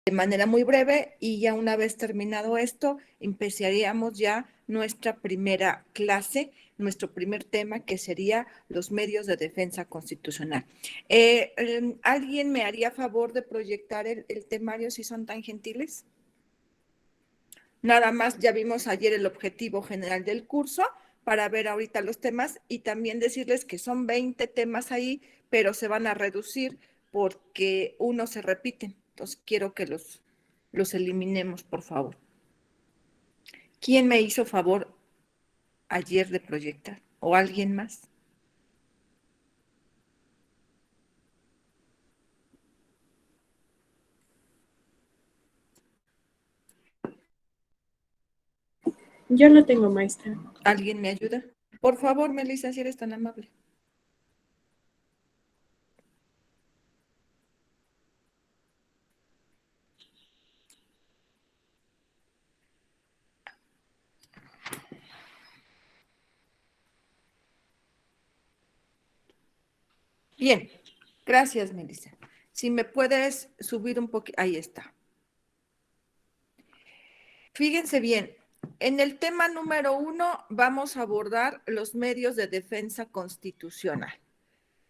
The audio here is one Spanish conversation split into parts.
de manera muy breve y ya una vez terminado esto, empezaríamos ya nuestra primera clase, nuestro primer tema, que sería los medios de defensa constitucional. ¿Alguien me haría favor de proyectar el temario, si son tan gentiles? Nada más, ya vimos ayer el objetivo general del curso para ver ahorita los temas y también decirles que son 20 temas ahí, pero se van a reducir porque unos se repiten. Entonces, quiero que los eliminemos, por favor. ¿Quién me hizo favor ayer de proyectar? ¿O alguien más? Yo lo tengo, maestra. ¿Alguien me ayuda? Por favor, Melissa, si eres tan amable. Bien, gracias, Melissa. Si me puedes subir un poquito, ahí está. Fíjense bien, en el tema número 1 vamos a abordar los medios de defensa constitucional.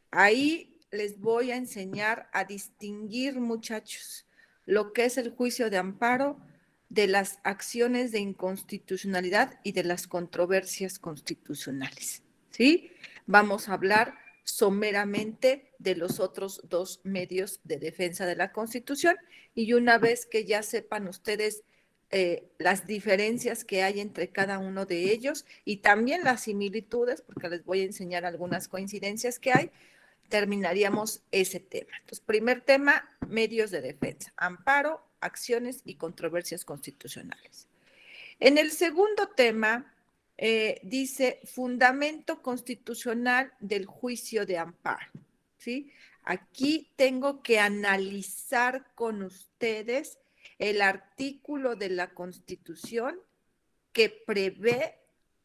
Ahí les voy a enseñar a distinguir, muchachos, lo que es el juicio de amparo de las acciones de inconstitucionalidad y de las controversias constitucionales, ¿sí? Vamos a hablar someramente de los otros dos medios de defensa de la Constitución y una vez que ya sepan ustedes las diferencias que hay entre cada uno de ellos y también las similitudes, porque les voy a enseñar algunas coincidencias que hay, terminaríamos ese tema. Entonces, primer tema, medios de defensa, amparo, acciones y controversias constitucionales. En el segundo tema, dice fundamento constitucional del juicio de amparo, ¿sí? Aquí tengo que analizar con ustedes el artículo de la Constitución que prevé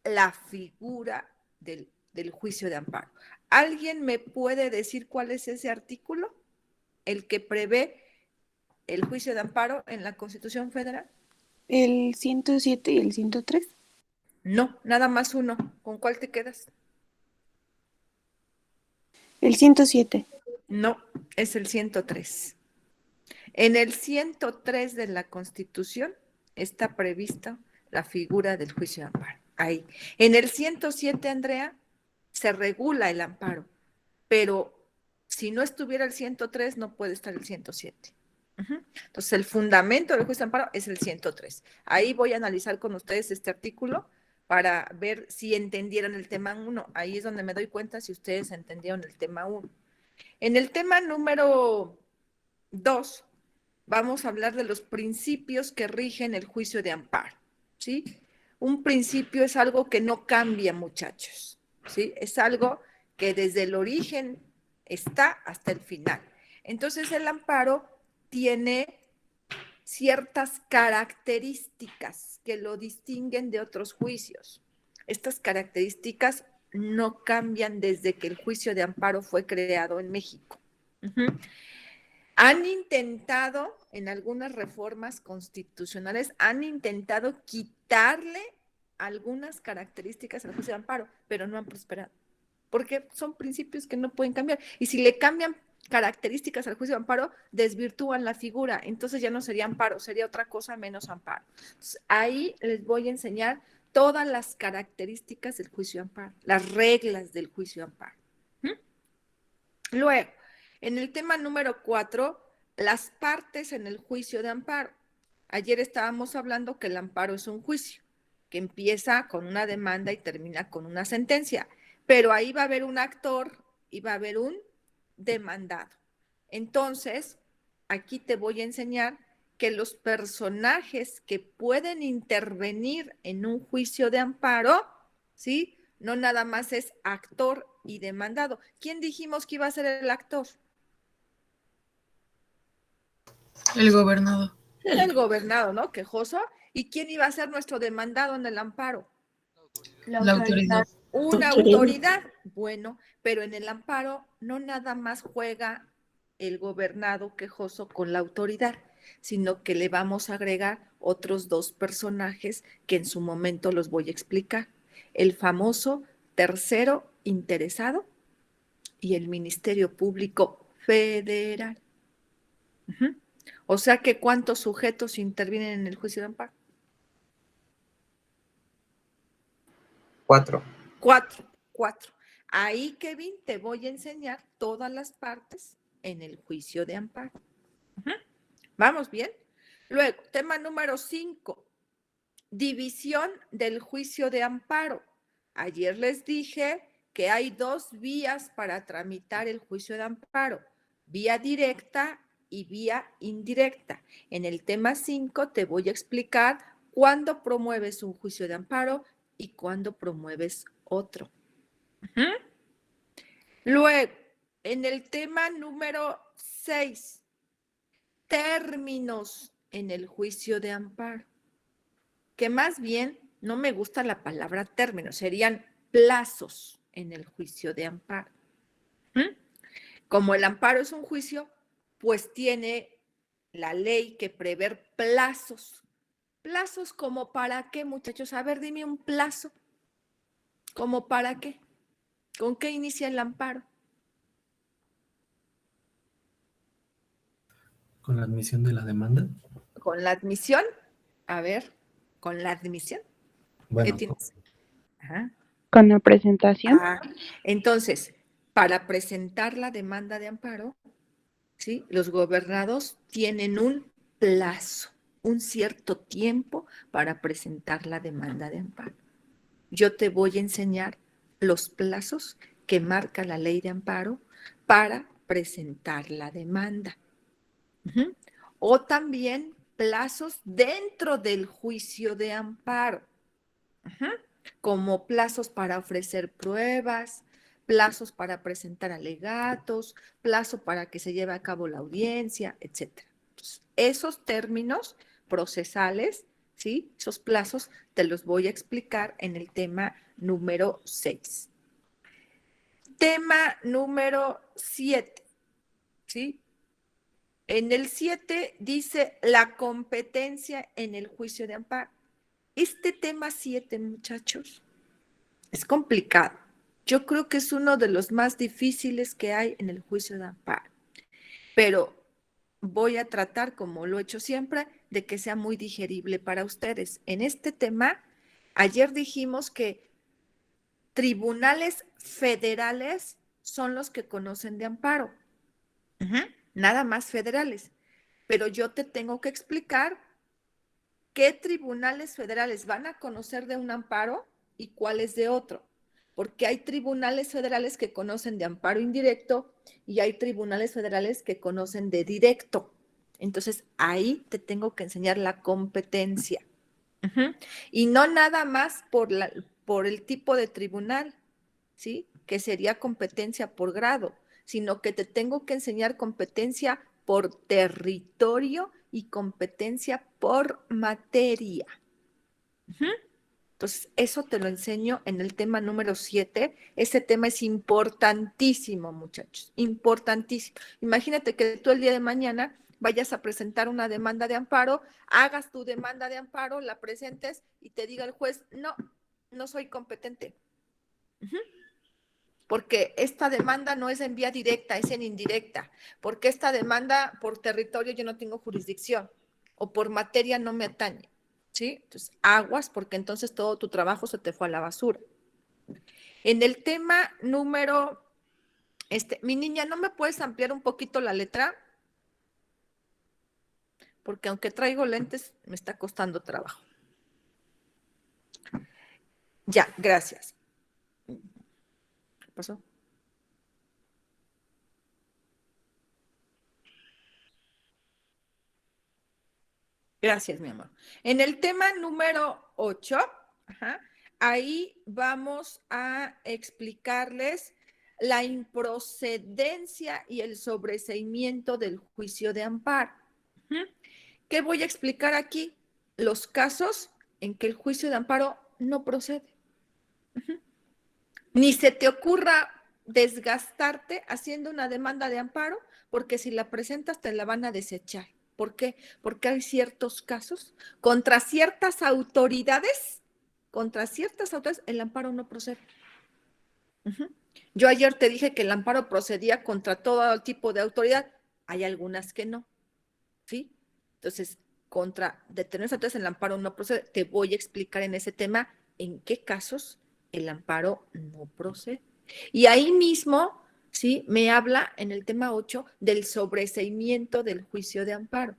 la figura del juicio de amparo. ¿Alguien me puede decir cuál es ese artículo? El que prevé el juicio de amparo en la Constitución Federal. ¿El 107 y el 103? No, nada más uno. ¿Con cuál te quedas? El 107. No, es el 103. En el 103 de la Constitución está prevista la figura del juicio de amparo. Ahí. En el 107, Andrea, se regula el amparo, pero si no estuviera el 103, no puede estar el 107. Entonces, el fundamento del juicio de amparo es el 103. Ahí voy a analizar con ustedes este artículo para ver si entendieron el tema 1. Ahí es donde me doy cuenta si ustedes entendieron el tema 1. En el tema número 2, vamos a hablar de los principios que rigen el juicio de amparo, ¿sí? Un principio es algo que no cambia, muchachos, ¿sí? Es algo que desde el origen está hasta el final. Entonces, el amparo tiene ciertas características que lo distinguen de otros juicios. Estas características no cambian desde que el juicio de amparo fue creado en México. Han intentado, en algunas reformas constitucionales, han intentado quitarle algunas características al juicio de amparo, pero no han prosperado, porque son principios que no pueden cambiar. Y si le cambian características al juicio de amparo, desvirtúan la figura, entonces ya no sería amparo, sería otra cosa menos amparo. Entonces, ahí les voy a enseñar todas las características del juicio de amparo, las reglas del juicio de amparo. Luego, en el tema número 4, las partes en el juicio de amparo. Ayer estábamos hablando que el amparo es un juicio, que empieza con una demanda y termina con una sentencia, pero ahí va a haber un actor y va a haber un demandado. Entonces, aquí te voy a enseñar que los personajes que pueden intervenir en un juicio de amparo, ¿sí? No nada más es actor y demandado. ¿Quién dijimos que iba a ser el actor? El gobernador. El gobernado, ¿no? Quejoso. ¿Y quién iba a ser nuestro demandado en el amparo? La autoridad. Una autoridad. Bueno, pero en el amparo no nada más juega el gobernado quejoso con la autoridad, sino que le vamos a agregar otros 2 personajes que en su momento los voy a explicar. El famoso tercero interesado y el Ministerio Público Federal. O sea que ¿cuántos sujetos intervienen en el juicio de amparo? 4. 4. Ahí, Kevin, te voy a enseñar todas las partes en el juicio de amparo. ¿Vamos bien? Luego, tema número 5, división del juicio de amparo. Ayer les dije que hay 2 vías para tramitar el juicio de amparo, vía directa y vía indirecta. En el tema 5 te voy a explicar cuándo promueves un juicio de amparo y cuándo promueves otro. Luego, en el tema número 6, términos en el juicio de amparo, que más bien no me gusta la palabra términos, serían plazos en el juicio de amparo. Como el amparo es un juicio, pues tiene la ley que prever plazos. ¿Plazos como para qué, muchachos? A ver, dime un plazo. ¿Como para qué? ¿Con qué inicia el amparo? ¿Con la admisión de la demanda? ¿Con la admisión? A ver, ¿con la admisión? Bueno, ¿Qué tienes? Ajá. Con la presentación. Entonces, para presentar la demanda de amparo, ¿sí? Los gobernados tienen un plazo, un cierto tiempo para presentar la demanda de amparo. Yo te voy a enseñar los plazos que marca la ley de amparo para presentar la demanda. O también plazos dentro del juicio de amparo, como plazos para ofrecer pruebas, plazos para presentar alegatos, plazo para que se lleve a cabo la audiencia, etc. Entonces, esos términos procesales, ¿sí? Esos plazos te los voy a explicar en el tema número 6. Tema número 7, ¿sí? En el 7 dice la competencia en el juicio de amparo. Este tema 7, muchachos, es complicado. Yo creo que es uno de los más difíciles que hay en el juicio de amparo, pero voy a tratar, como lo he hecho siempre, de que sea muy digerible para ustedes. En este tema, ayer dijimos que tribunales federales son los que conocen de amparo, nada más federales, pero yo te tengo que explicar qué tribunales federales van a conocer de un amparo y cuáles de otro, porque hay tribunales federales que conocen de amparo indirecto y hay tribunales federales que conocen de directo. Entonces, ahí te tengo que enseñar la competencia. Y no nada más por el tipo de tribunal, ¿sí? Que sería competencia por grado, sino que te tengo que enseñar competencia por territorio y competencia por materia. Entonces, eso te lo enseño en el tema número 7. Ese tema es importantísimo, muchachos, importantísimo. Imagínate que tú el día de mañana vayas a presentar una demanda de amparo, hagas tu demanda de amparo, la presentes y te diga el juez, no soy competente. Porque esta demanda no es en vía directa, es en indirecta, porque esta demanda por territorio yo no tengo jurisdicción o por materia no me atañe, ¿sí? Entonces, aguas, porque entonces todo tu trabajo se te fue a la basura. En el tema número, mi niña, ¿no me puedes ampliar un poquito la letra? Porque aunque traigo lentes, me está costando trabajo. Ya, gracias. ¿Qué pasó? Gracias, mi amor. En el tema número 8, ahí vamos a explicarles la improcedencia y el sobreseimiento del juicio de amparo. ¿Qué voy a explicar aquí? Los casos en que el juicio de amparo no procede. Ni se te ocurra desgastarte haciendo una demanda de amparo, porque si la presentas te la van a desechar. ¿Por qué? Porque hay ciertos casos contra ciertas autoridades, el amparo no procede. Yo ayer te dije que el amparo procedía contra todo tipo de autoridad. Hay algunas que no, ¿sí? Entonces, contra determinadas autoridades el amparo no procede. Te voy a explicar en ese tema en qué casos el amparo no procede. Y ahí mismo, ¿sí? Me habla en el tema 8 del sobreseimiento del juicio de amparo.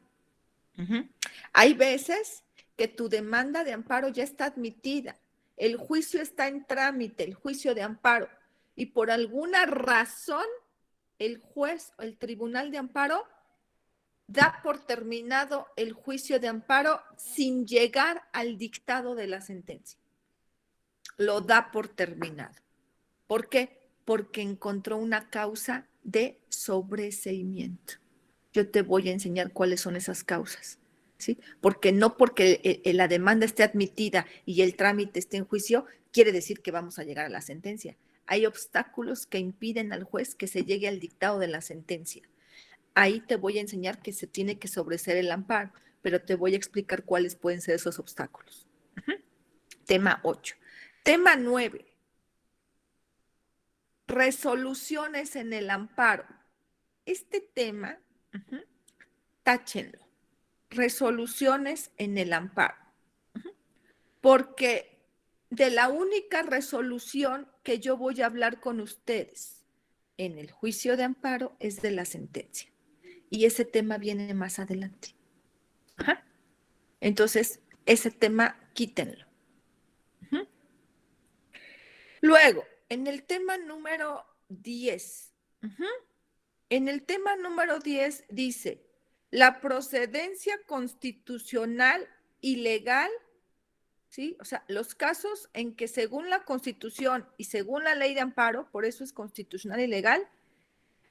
Hay veces que tu demanda de amparo ya está admitida, el juicio está en trámite, el juicio de amparo, y por alguna razón el juez o el tribunal de amparo da por terminado el juicio de amparo sin llegar al dictado de la sentencia. Lo da por terminado. ¿Por qué? Porque encontró una causa de sobreseimiento. Yo te voy a enseñar cuáles son esas causas, ¿sí? Porque no porque la demanda esté admitida y el trámite esté en juicio, quiere decir que vamos a llegar a la sentencia. Hay obstáculos que impiden al juez que se llegue al dictado de la sentencia. Ahí te voy a enseñar que se tiene que sobreseer el amparo, pero te voy a explicar cuáles pueden ser esos obstáculos. Tema 8. Tema 9. Resoluciones en el amparo. Este tema, táchenlo. Resoluciones en el amparo. Porque de la única resolución que yo voy a hablar con ustedes en el juicio de amparo es de la sentencia. Y ese tema viene más adelante. Entonces, ese tema quítenlo. Luego, en el tema número 10, en el tema número 10 dice, la procedencia constitucional y legal, ¿sí? O sea, los casos en que según la Constitución y según la ley de amparo, por eso es constitucional y legal,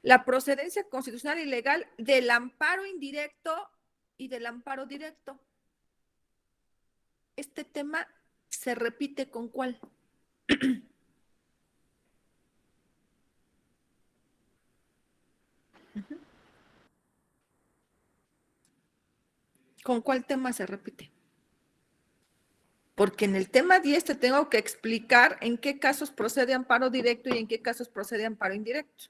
la procedencia constitucional y legal del amparo indirecto y del amparo directo. Este tema se repite ¿con cuál? ¿Con cuál tema se repite? Porque en el tema 10 te tengo que explicar en qué casos procede amparo directo y en qué casos procede amparo indirecto.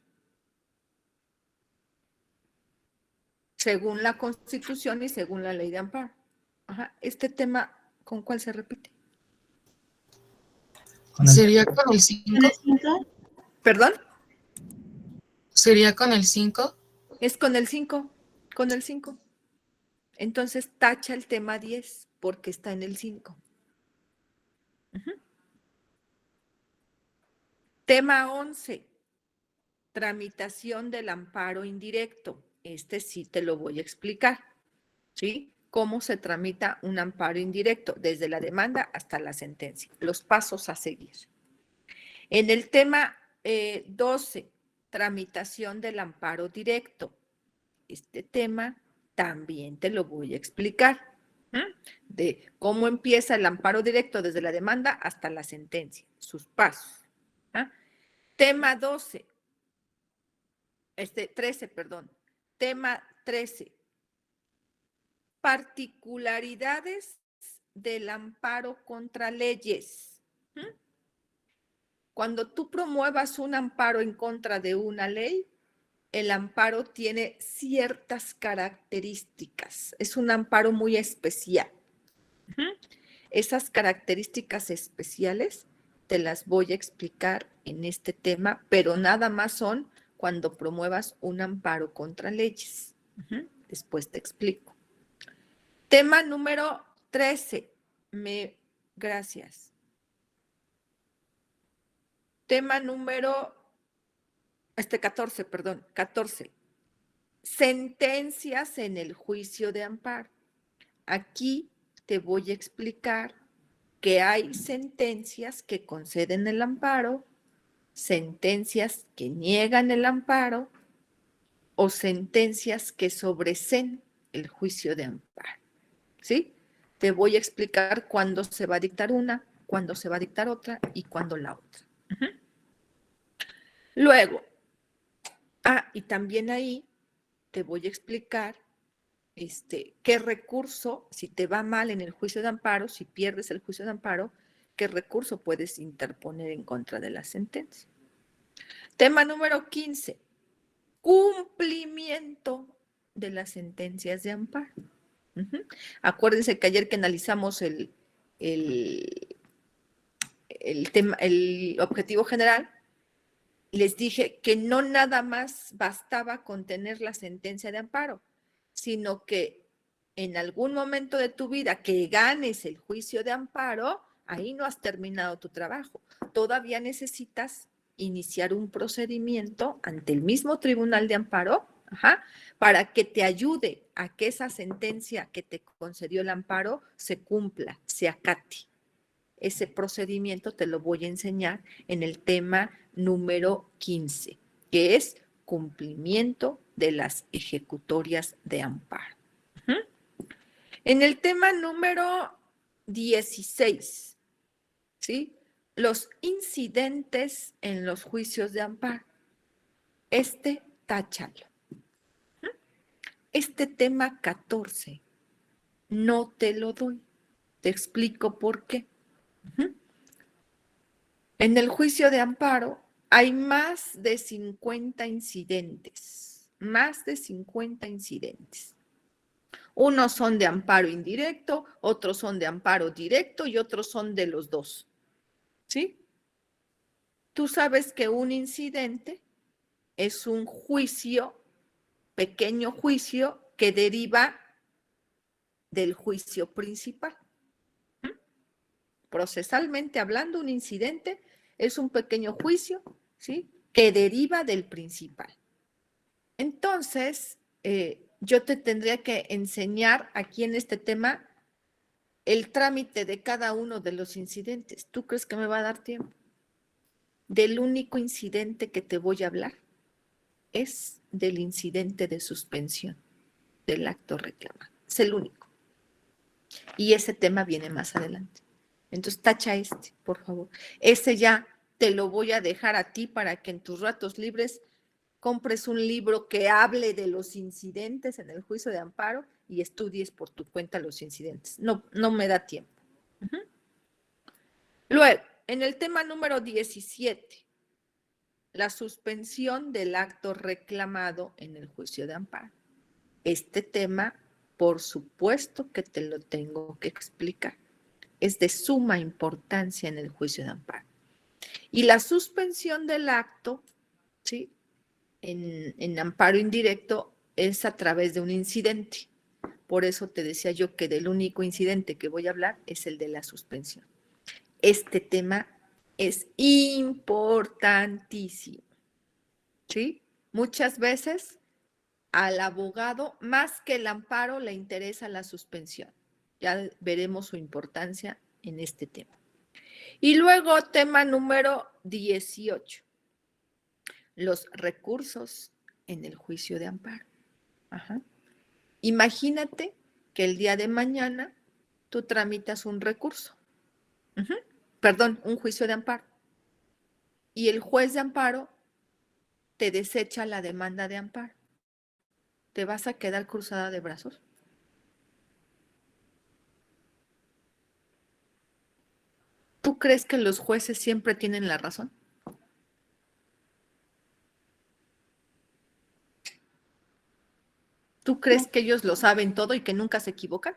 Según la Constitución y según la ley de amparo. Este tema, ¿con cuál se repite? ¿Sería con el 5? ¿Perdón? ¿Sería con el 5? Es con el 5, con el 5. Entonces tacha el tema 10 porque está en el 5. Tema 11, tramitación del amparo indirecto. Este sí te lo voy a explicar, ¿sí? Cómo se tramita un amparo indirecto, desde la demanda hasta la sentencia, los pasos a seguir. En el tema 12, tramitación del amparo directo. Este tema también te lo voy a explicar, de cómo empieza el amparo directo desde la demanda hasta la sentencia, sus pasos. Tema 13, perdón. Tema 13. Particularidades del amparo contra leyes. Cuando tú promuevas un amparo en contra de una ley, el amparo tiene ciertas características. Es un amparo muy especial. Esas características especiales te las voy a explicar en este tema, pero nada más son cuando promuevas un amparo contra leyes. Después te explico. Tema número 13. Gracias. Tema número 14, perdón, 14. Sentencias en el juicio de amparo. Aquí te voy a explicar que hay sentencias que conceden el amparo, sentencias que niegan el amparo o sentencias que sobreseen el juicio de amparo. ¿Sí? Te voy a explicar cuándo se va a dictar una, cuándo se va a dictar otra y cuándo la otra. Luego, y también ahí te voy a explicar qué recurso, si te va mal en el juicio de amparo, si pierdes el juicio de amparo, qué recurso puedes interponer en contra de la sentencia. Tema número 15, cumplimiento de las sentencias de amparo. Acuérdense que ayer que analizamos el objetivo general, les dije que no nada más bastaba con tener la sentencia de amparo, sino que en algún momento de tu vida que ganes el juicio de amparo, ahí no has terminado tu trabajo. Todavía necesitas iniciar un procedimiento ante el mismo tribunal de amparo, para que te ayude a que esa sentencia que te concedió el amparo se cumpla, se acate. Ese procedimiento te lo voy a enseñar en el tema número 15, que es cumplimiento de las ejecutorias de amparo. En el tema número 16, ¿sí? Los incidentes en los juicios de amparo. Táchalo. Este tema 14 no te lo doy. Te explico por qué. En el juicio de amparo hay más de 50 incidentes, más de 50 incidentes. Unos son de amparo indirecto, otros son de amparo directo y otros son de los dos. ¿Sí? Tú sabes que un incidente es un juicio, pequeño juicio, que deriva del juicio principal. Procesalmente hablando, un incidente es un pequeño juicio, ¿sí?, que deriva del principal. Entonces, yo te tendría que enseñar aquí en este tema el trámite de cada uno de los incidentes. ¿Tú crees que me va a dar tiempo? Del único incidente que te voy a hablar es del incidente de suspensión del acto reclamado. Es el único. Y ese tema viene más adelante. Entonces, tacha por favor. Ese ya te lo voy a dejar a ti para que en tus ratos libres compres un libro que hable de los incidentes en el juicio de amparo y estudies por tu cuenta los incidentes. No me da tiempo. Luego, en el tema número 17, la suspensión del acto reclamado en el juicio de amparo. Este tema, por supuesto que te lo tengo que explicar. Es de suma importancia en el juicio de amparo. Y la suspensión del acto, ¿sí?, en amparo indirecto es a través de un incidente. Por eso te decía yo que del único incidente que voy a hablar es el de la suspensión. Este tema es importantísimo, ¿sí? Muchas veces al abogado, más que el amparo, le interesa la suspensión. Ya veremos su importancia en este tema. Y luego, tema número 18. Los recursos en el juicio de amparo. Imagínate que el día de mañana tú tramitas un recurso. Perdón, un juicio de amparo. Y el juez de amparo te desecha la demanda de amparo. ¿Te vas a quedar cruzada de brazos? ¿Tú crees que los jueces siempre tienen la razón? ¿Tú crees que ellos lo saben todo y que nunca se equivocan?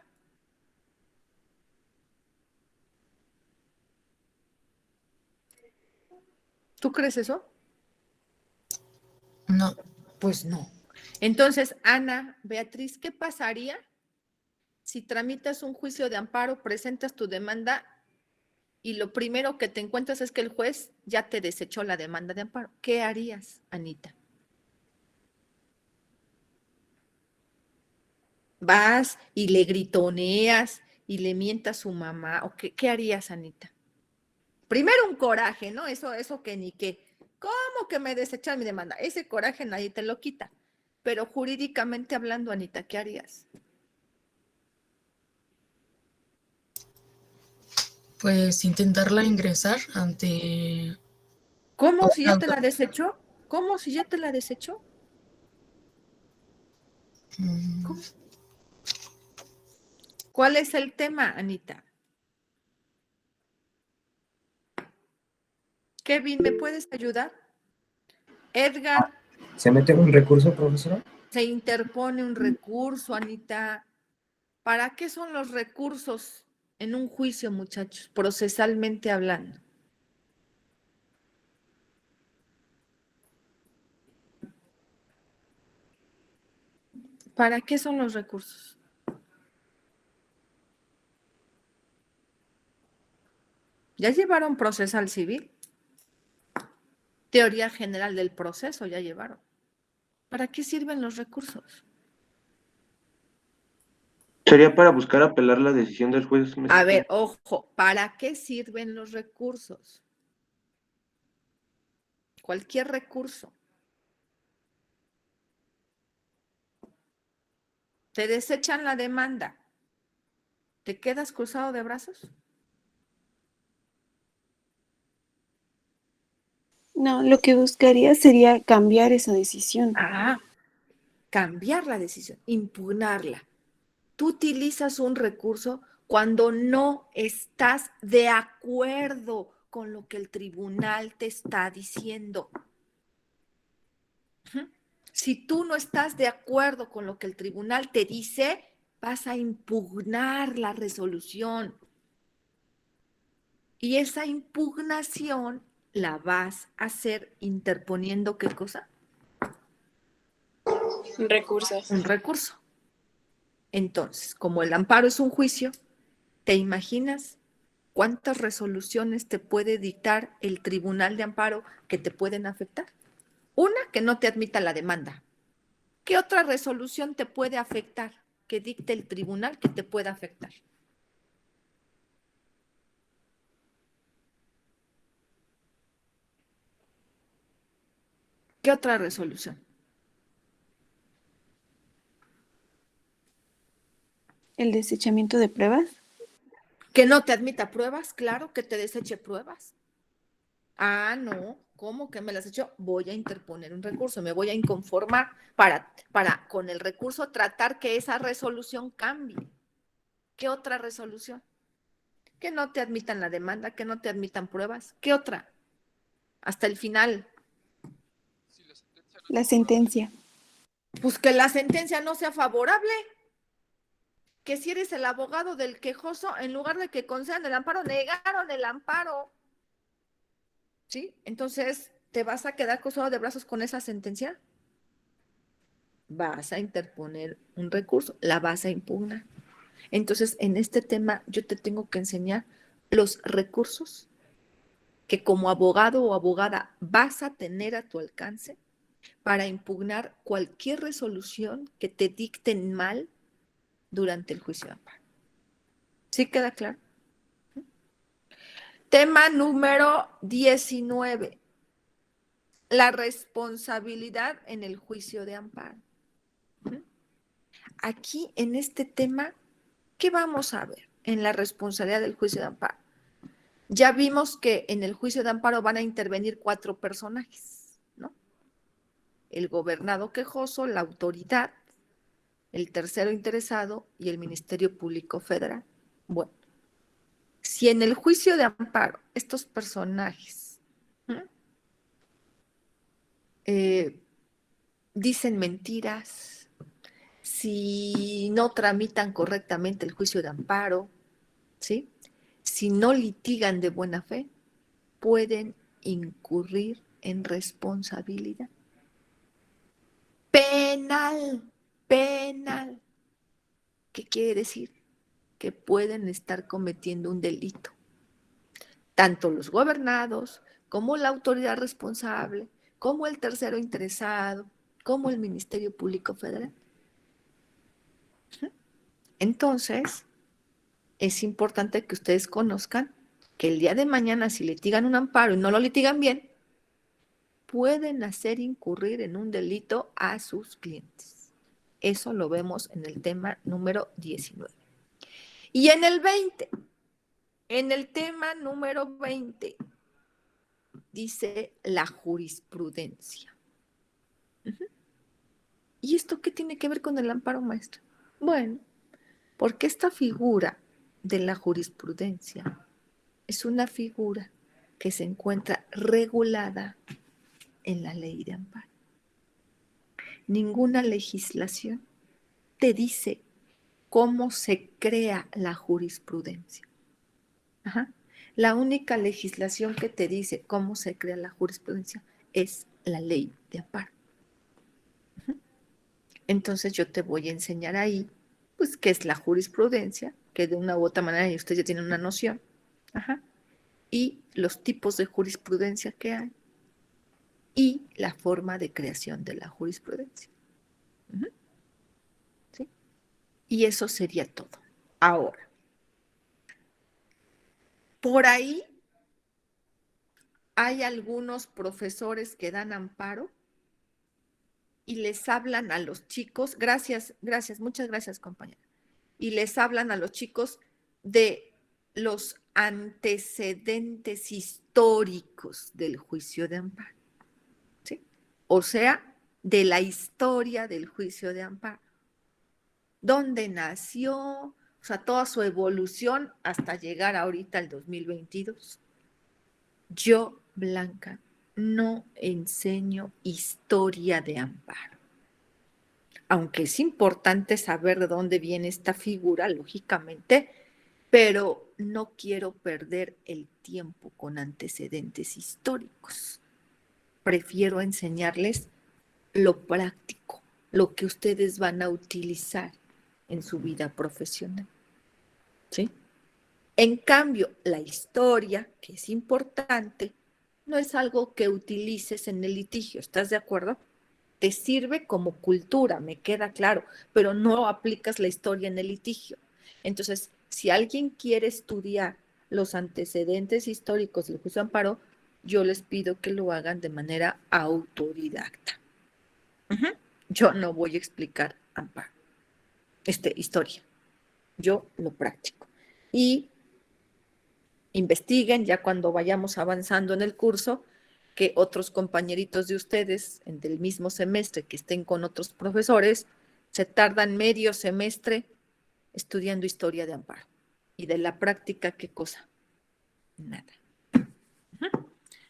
¿Tú crees eso? No. Pues no. Entonces, Ana, Beatriz, ¿qué pasaría si tramitas un juicio de amparo, presentas tu demanda y lo primero que te encuentras es que el juez ya te desechó la demanda de amparo? ¿Qué harías, Anita? ¿Vas y le gritoneas y le mientas a su mamá? ¿O qué harías, Anita? Primero un coraje, ¿no? Eso que ni qué. ¿Cómo que me desecharon mi demanda? Ese coraje nadie te lo quita. Pero jurídicamente hablando, Anita, ¿qué harías? Pues intentarla ingresar ante... ¿Cómo si ya te la desechó? ¿Cómo si ya te la desechó? ¿Cómo? ¿Cuál es el tema, Anita? Kevin, ¿me puedes ayudar? Edgar, ¿Se mete un recurso, profesora? se interpone un recurso, Anita. ¿Para qué son los recursos en un juicio, muchachos, procesalmente hablando? ¿Para qué son los recursos? ¿Ya llevaron procesal civil? Teoría general del proceso ya llevaron. ¿Para qué sirven los recursos? Sería para buscar apelar la decisión del juez. A ver, ojo, ¿para qué sirven los recursos? Cualquier recurso. Te desechan la demanda. ¿Te quedas cruzado de brazos? No, lo que buscaría sería cambiar esa decisión. Cambiar la decisión, impugnarla. Tú utilizas un recurso cuando no estás de acuerdo con lo que el tribunal te está diciendo. Si tú no estás de acuerdo con lo que el tribunal te dice, vas a impugnar la resolución. Y esa impugnación la vas a hacer interponiendo ¿qué cosa? Recursos. Un recurso. Entonces, como el amparo es un juicio, ¿te imaginas cuántas resoluciones te puede dictar el tribunal de amparo que te pueden afectar? Una, que no te admita la demanda. ¿Qué otra resolución te puede afectar que dicte el tribunal que te pueda afectar? ¿Qué otra resolución? El desechamiento de pruebas. Que no te admita pruebas, claro, que te deseche pruebas. Ah, no, ¿cómo que me las he hecho? Voy a interponer un recurso, me voy a inconformar para con el recurso tratar que esa resolución cambie. ¿Qué otra resolución? Que no te admitan la demanda, que no te admitan pruebas. ¿Qué otra? Hasta el final. La sentencia. Pues que la sentencia no sea favorable. Que si eres el abogado del quejoso, en lugar de que concedan el amparo, negaron el amparo. ¿Sí? Entonces, ¿te vas a quedar cruzado de brazos con esa sentencia? Vas a interponer un recurso, la vas a impugnar. Entonces, en este tema, yo te tengo que enseñar los recursos que como abogado o abogada vas a tener a tu alcance para impugnar cualquier resolución que te dicten mal durante el juicio de amparo. ¿Sí queda claro? Tema número 19. La responsabilidad en el juicio de amparo. Aquí, en este tema, ¿qué vamos a ver en la responsabilidad del juicio de amparo? Ya vimos que en el juicio de amparo van a intervenir 4 personajes, ¿no? El gobernado quejoso, la autoridad, el tercero interesado y el Ministerio Público Federal. Bueno, si en el juicio de amparo estos personajes dicen mentiras, si no tramitan correctamente el juicio de amparo, ¿sí? Si no litigan de buena fe, pueden incurrir en responsabilidad penal. ¿Qué quiere decir? Que pueden estar cometiendo un delito. Tanto los gobernados, como la autoridad responsable, como el tercero interesado, como el Ministerio Público Federal. Entonces, es importante que ustedes conozcan que el día de mañana, si litigan un amparo y no lo litigan bien, pueden hacer incurrir en un delito a sus clientes. Eso lo vemos en el tema número 19. Y en el 20, en el tema número 20, dice la jurisprudencia. ¿Y esto qué tiene que ver con el amparo, maestra? Bueno, Porque esta figura de la jurisprudencia es una figura que se encuentra regulada en la ley de amparo. Ninguna legislación te dice cómo se crea la jurisprudencia. Ajá. La única legislación que te dice cómo se crea la jurisprudencia es la ley de amparo. Entonces yo te voy a enseñar ahí, pues, qué es la jurisprudencia, que de una u otra manera usted ya tiene una noción, ajá, y los tipos de jurisprudencia que hay, y la forma de creación de la jurisprudencia. ¿Sí? Y eso sería todo. Ahora, por ahí hay algunos profesores que dan amparo y les hablan a los chicos, gracias, muchas gracias, compañera, y les hablan a los chicos de los antecedentes históricos del juicio de amparo, ¿sí? O sea, de la historia del juicio de amparo, dónde nació, o sea, toda su evolución hasta llegar ahorita al 2022. Yo, Blanca, no enseño historia de amparo. Aunque es importante saber de dónde viene esta figura, lógicamente, pero no quiero perder el tiempo con antecedentes históricos. Prefiero enseñarles lo práctico, lo que ustedes van a utilizar en su vida profesional. ¿Sí? En cambio, la historia, que es importante, no es algo que utilices en el litigio, ¿estás de acuerdo? Te sirve como cultura, me queda claro, pero no aplicas la historia en el litigio. Entonces, si alguien quiere estudiar los antecedentes históricos del juicio de amparo, yo les pido que lo hagan de manera autodidacta. Yo no voy a explicar amparo, historia. Yo lo practico. Y investiguen ya cuando vayamos avanzando en el curso, que otros compañeritos de ustedes del mismo semestre que estén con otros profesores se tardan medio semestre estudiando historia de amparo. ¿Y de la práctica qué cosa? Nada.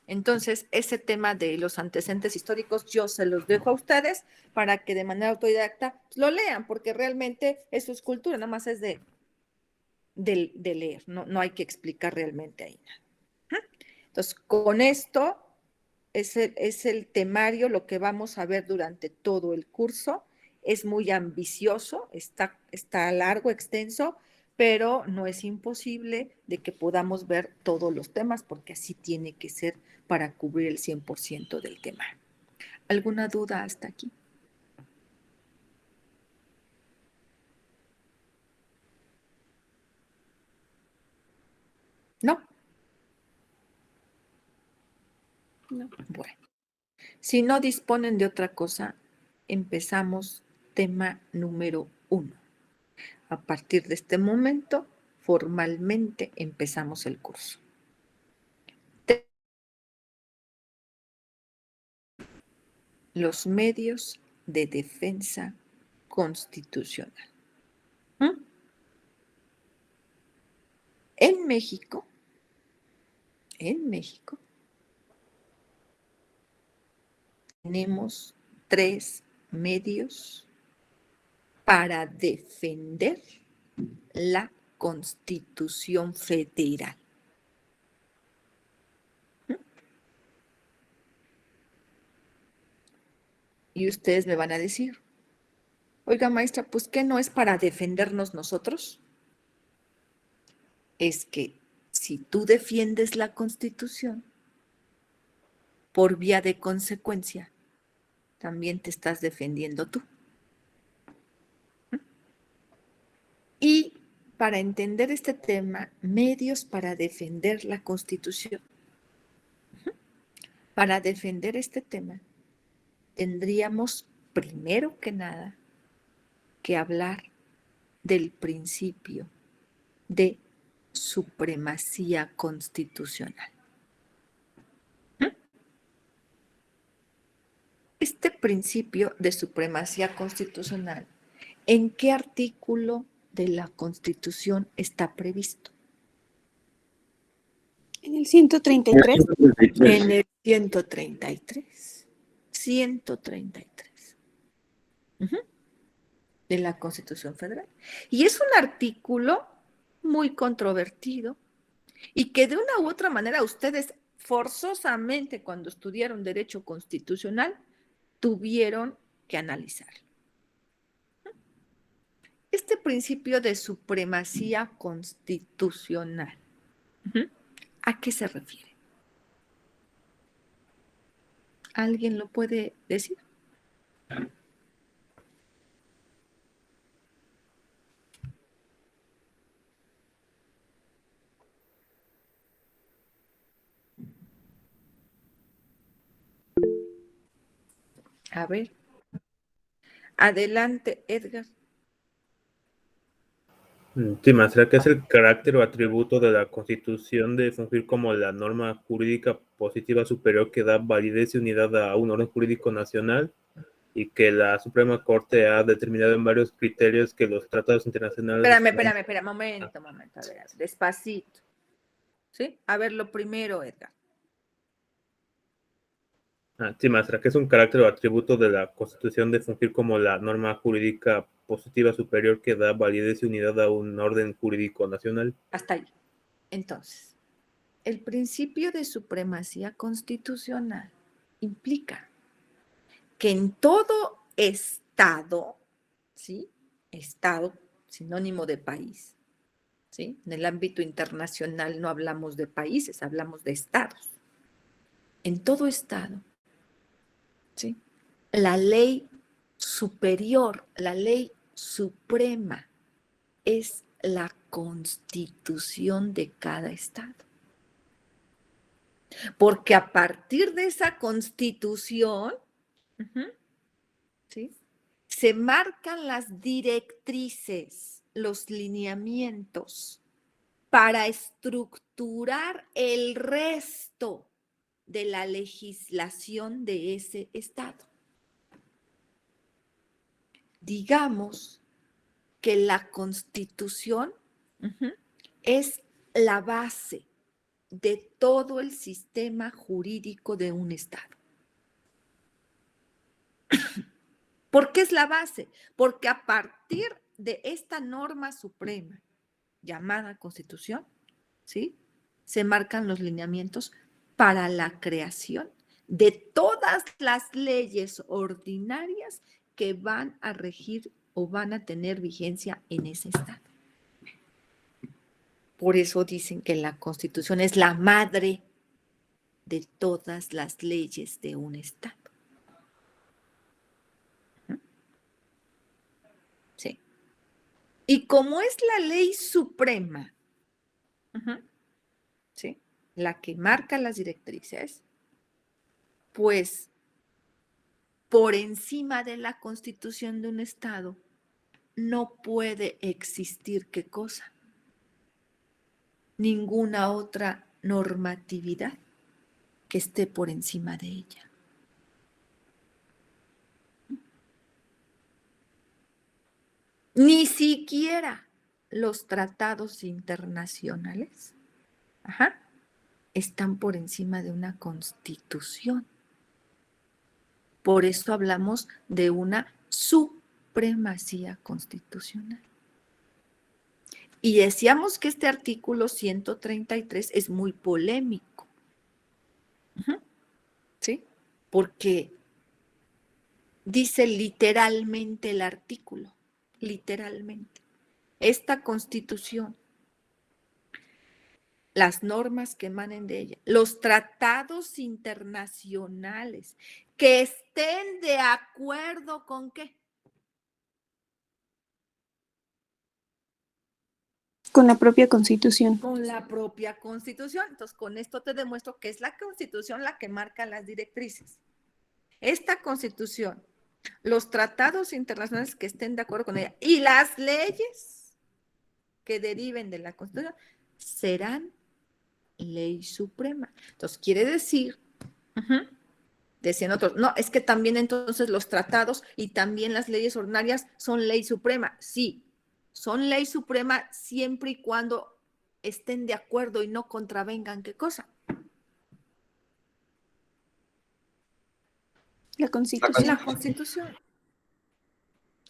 Entonces, ese tema de los antecedentes históricos yo se los dejo a ustedes para que de manera autodidacta lo lean, porque realmente eso es cultura, nada más es de leer, no hay que explicar realmente ahí nada. Entonces, con esto es el temario, lo que vamos a ver durante todo el curso. Es muy ambicioso, está largo, extenso, pero no es imposible de que podamos ver todos los temas, porque así tiene que ser para cubrir el 100% del tema. ¿Alguna duda hasta aquí? ¿No? No. Bueno. Si no disponen de otra cosa, empezamos tema número 1. A partir de este momento, formalmente empezamos el curso. Los medios de defensa constitucional. En México, tenemos 3 medios para defender la Constitución Federal. Y ustedes me van a decir, oiga, maestra, pues ¿qué no es para defendernos nosotros? Es que si tú defiendes la Constitución, por vía de consecuencia, también te estás defendiendo tú. Y para entender este tema, medios para defender la Constitución. Para defender este tema, tendríamos primero que nada que hablar del principio de supremacía constitucional. Este principio de supremacía constitucional, ¿en qué artículo de la Constitución está previsto? En el 133. En el 133. 133. Ujú. De la Constitución Federal. Y es un artículo muy controvertido y que de una u otra manera ustedes forzosamente cuando estudiaron Derecho Constitucional tuvieron que analizar. Este principio de supremacía constitucional, ¿a qué se refiere? ¿Alguien lo puede decir? A ver. Adelante, Edgar. Sí, maestra, que es el carácter o atributo de la Constitución de fungir como la norma jurídica positiva superior que da validez y unidad a un orden jurídico nacional y que la Suprema Corte ha determinado en varios criterios que los tratados internacionales... Espérame, momento, a ver, despacito. ¿Sí? A ver, lo primero, Edgar. Sí, maestra, que es un carácter o atributo de la Constitución de fungir como la norma jurídica positiva superior que da validez y unidad a un orden jurídico nacional. Hasta ahí. Entonces, el principio de supremacía constitucional implica que en todo estado, ¿sí? Estado, sinónimo de país, ¿sí? En el ámbito internacional no hablamos de países, hablamos de estados. En todo estado, ¿sí? La ley superior, la ley suprema es la constitución de cada estado. Porque a partir de esa constitución, ¿sí? Se marcan las directrices, los lineamientos para estructurar el resto de la legislación de ese estado. Digamos que la Constitución es la base de todo el sistema jurídico de un estado. ¿Por qué es la base? Porque a partir de esta norma suprema llamada Constitución, ¿sí? Se marcan los lineamientos para la creación de todas las leyes ordinarias que van a regir o van a tener vigencia en ese estado. Por eso dicen que la Constitución es la madre de todas las leyes de un estado. Sí. Y como es la ley suprema, ¿sí? La que marca las directrices, pues por encima de la Constitución de un estado no puede existir ¿qué cosa? Ninguna otra normatividad que esté por encima de ella. Ni siquiera los tratados internacionales están por encima de una constitución. Por eso hablamos de una supremacía constitucional. Y decíamos que este artículo 133 es muy polémico. ¿Sí? Porque dice literalmente el artículo, literalmente. Esta Constitución, las normas que emanen de ella, los tratados internacionales que estén de acuerdo con ¿qué? Con la propia Constitución. Con la propia Constitución. Entonces, con esto te demuestro que es la Constitución la que marca las directrices. Esta Constitución, los tratados internacionales que estén de acuerdo con ella y las leyes que deriven de la Constitución serán ley suprema. Entonces, quiere decir, decían otros, no, es que también entonces los tratados y también las leyes ordinarias son ley suprema. Sí, son ley suprema siempre y cuando estén de acuerdo y no contravengan ¿qué cosa? La Constitución. La Constitución.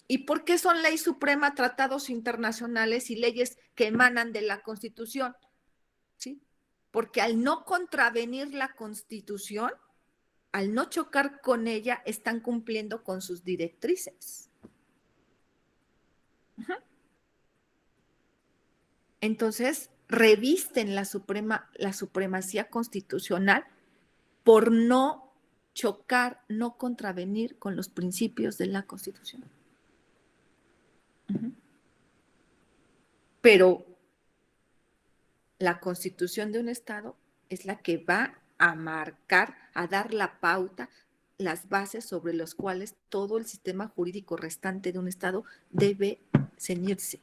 ¿Y por qué son ley suprema tratados internacionales y leyes que emanan de la Constitución? ¿Sí? Porque al no contravenir la Constitución, al no chocar con ella, están cumpliendo con sus directrices. Entonces, revisten la supremacía constitucional por no chocar, no contravenir con los principios de la Constitución. Pero la Constitución de un Estado es la que va a marcar, a dar la pauta, las bases sobre las cuales todo el sistema jurídico restante de un Estado debe ceñirse.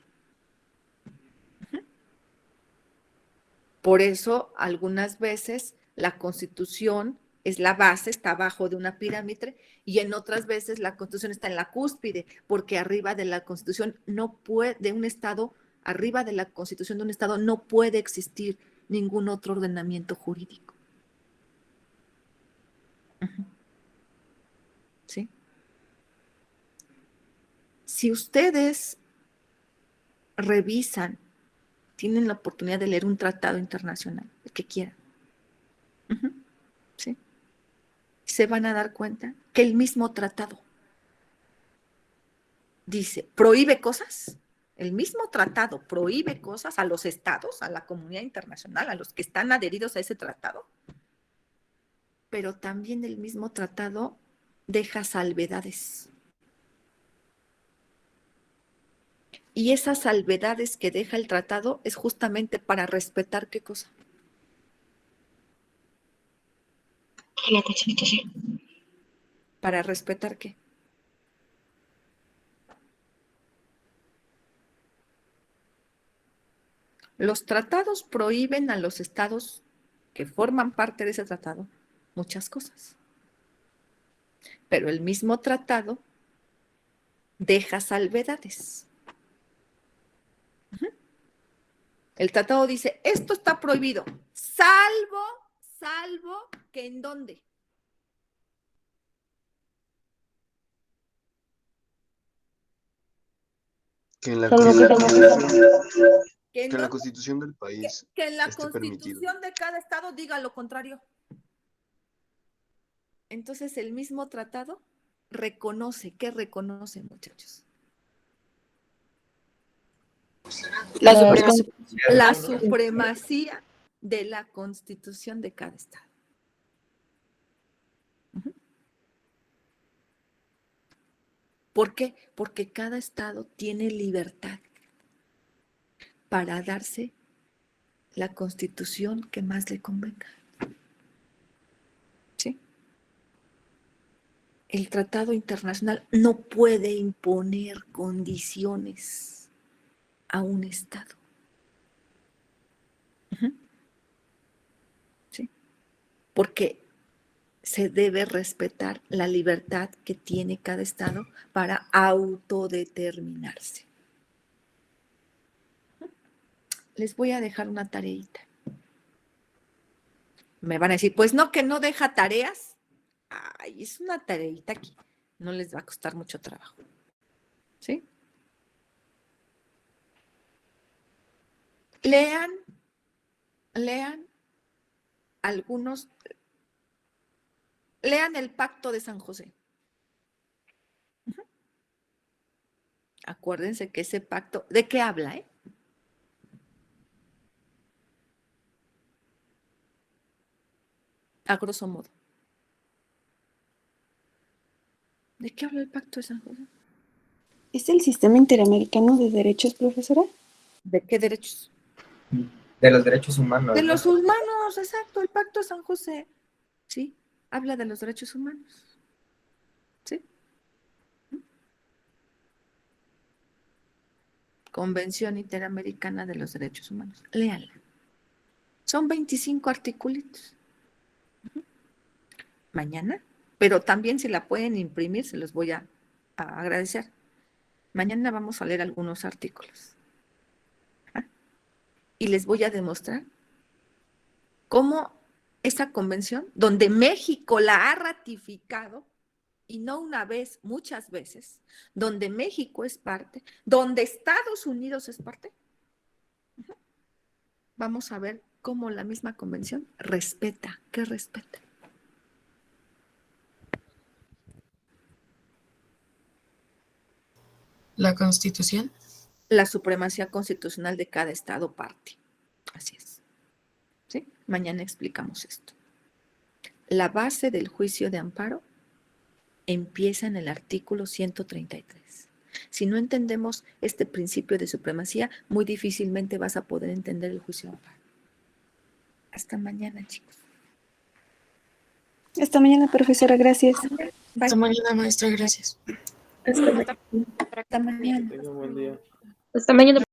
Por eso, algunas veces la Constitución es la base, está abajo de una pirámide, y en otras veces la Constitución está en la cúspide, porque arriba de la Constitución no puede, de un Estado, arriba de la Constitución de un Estado no puede existir ningún otro ordenamiento jurídico. ¿Sí? Si ustedes revisan, tienen la oportunidad de leer un tratado internacional, el que quieran, ¿sí? Se van a dar cuenta que el mismo tratado dice, prohíbe cosas, el mismo tratado prohíbe cosas a los estados, a la comunidad internacional, a los que están adheridos a ese tratado, pero también el mismo tratado deja salvedades. Y esas salvedades que deja el tratado es justamente para respetar ¿qué cosa? La Constitución. ¿Para respetar qué? Los tratados prohíben a los estados que forman parte de ese tratado muchas cosas. Pero el mismo tratado deja salvedades. El tratado dice, esto está prohibido, salvo que ¿en dónde? Que en la Salvo que que en la Constitución del país Que en la esté permitido. Constitución de cada estado diga lo contrario. Entonces el mismo tratado reconoce, ¿qué reconoce, muchachos? La supremacía de la Constitución de cada estado. ¿Por qué? Porque cada estado tiene libertad para darse la Constitución que más le convenga. ¿Sí? El tratado internacional no puede imponer condiciones a un estado. ¿Sí? Porque se debe respetar la libertad que tiene cada estado para autodeterminarse. Les voy a dejar una tareita. Me van a decir, pues no, que no deja tareas. Ay, es una tareita aquí. No les va a costar mucho trabajo. ¿Sí? Lean algunos. Lean el Pacto de San José. Acuérdense que ese pacto, ¿de qué habla, A grosso modo. ¿De qué habla el Pacto de San José? ¿Es el Sistema Interamericano de Derechos, profesora? ¿De qué derechos? De los derechos humanos. De ¿no? los humanos, exacto, el Pacto de San José. Sí, habla de los derechos humanos. ¿Sí? Convención Interamericana de los Derechos Humanos. Léanla. Son 25 articulitos. Mañana, pero también si la pueden imprimir, se los voy a agradecer. Mañana vamos a leer algunos artículos. y les voy a demostrar cómo esa convención, donde México la ha ratificado, y no una vez, muchas veces, donde México es parte, donde Estados Unidos es parte, vamos a ver cómo la misma convención respeta. ¿Qué respeta? La Constitución. La supremacía constitucional de cada estado parte. Así es. ¿Sí? Mañana explicamos esto. La base del juicio de amparo empieza en el artículo 133. Si no entendemos este principio de supremacía, muy difícilmente vas a poder entender el juicio de amparo. Hasta mañana, chicos. Hasta mañana, profesora, gracias. Bye. Hasta mañana, maestra, gracias. Hasta mañana. Tenga un buen día. Hasta mañana.